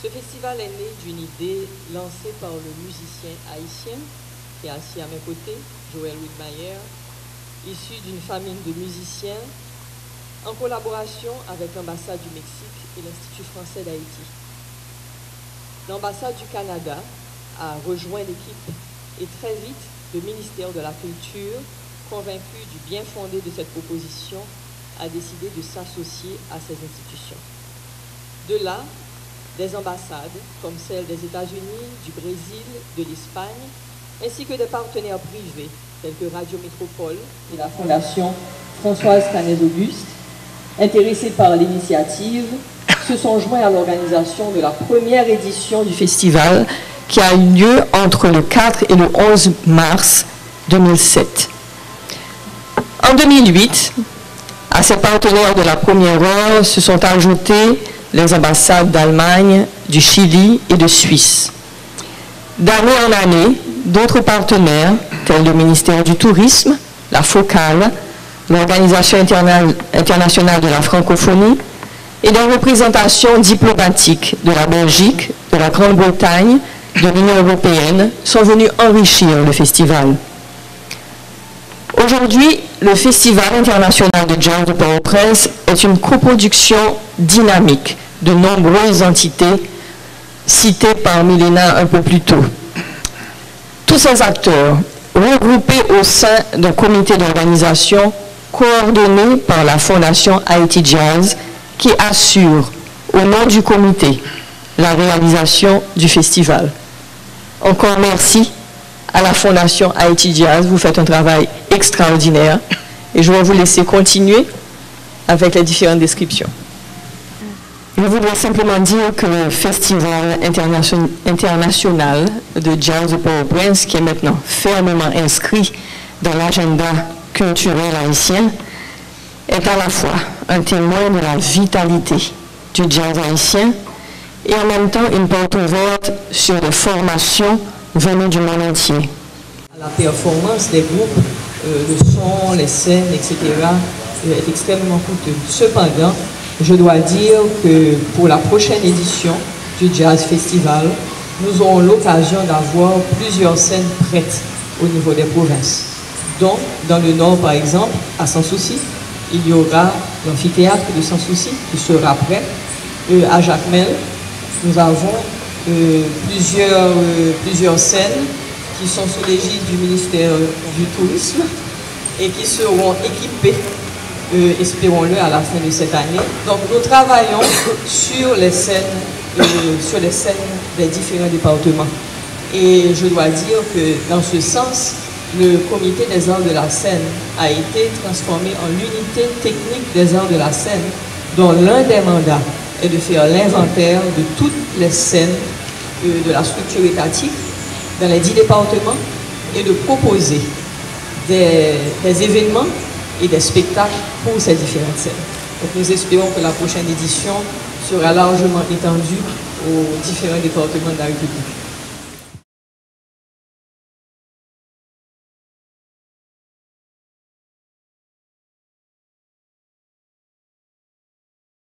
Ce festival est né d'une idée lancée par le musicien haïtien qui est assis à mes côtés, Joël Widmayer, issu d'une famille de musiciens en collaboration avec l'ambassade du Mexique et l'Institut français d'Haïti. L'ambassade du Canada a rejoint l'équipe et très vite le ministère de la Culture, convaincu du bien fondé de cette proposition, a décidé de s'associer à ces institutions. De là, des ambassades comme celle des États-Unis, du Brésil, de l'Espagne, ainsi que des partenaires privés tels que Radio Métropole et la Fondation Françoise Canez-Auguste, intéressés par l'initiative, se sont joints à l'organisation de la première édition du festival qui a eu lieu entre le 4 et le 11 mars 2007. En 2008, à ces partenaires de la première heure se sont ajoutés les ambassades d'Allemagne, du Chili et de Suisse. D'année en année, d'autres partenaires, tels le ministère du Tourisme, la FOCAL, l'Organisation internationale de la francophonie, et des représentations diplomatiques de la Belgique, de la Grande-Bretagne, de l'Union européenne, sont venus enrichir le festival. Aujourd'hui, le Festival international de jazz de Port-au-Prince est une coproduction dynamique de nombreuses entités citées par Milena un peu plus tôt. Tous ces acteurs, regroupés au sein d'un comité d'organisation coordonné par la Fondation Haïti Jazz, qui assure, au nom du comité, la réalisation du festival. Encore merci à la Fondation Haïti Jazz, vous faites un travail extraordinaire et je vais vous laisser continuer avec les différentes descriptions. Je voudrais simplement dire que le Festival international de jazz de Port-au-Prince, qui est maintenant fermement inscrit dans l'agenda culturel haïtien, est à la fois un témoin de la vitalité du jazz haïtien et en même temps une porte ouverte sur des formations venues du monde entier. La performance des groupes, le son, les scènes, etc. est extrêmement coûteux. Cependant, je dois dire que pour la prochaine édition du Jazz Festival, nous aurons l'occasion d'avoir plusieurs scènes prêtes au niveau des provinces. Donc, dans le Nord, par exemple, à Sans Souci, il y aura l'amphithéâtre de Sans Souci qui sera prêt. À Jacmel, nous avons plusieurs scènes qui sont sous l'égide du ministère du Tourisme et qui seront équipées, espérons-le, à la fin de cette année. Donc nous travaillons sur les scènes des différents départements. Et je dois dire que dans ce sens, le comité des arts de la scène a été transformé en l'unité technique des arts de la scène, dont l'un des mandats est de faire l'inventaire de toutes les scènes de la structure étatique dans les 10 départements et de proposer des événements et des spectacles pour ces différentes scènes. Donc nous espérons que la prochaine édition sera largement étendue aux différents départements de la République.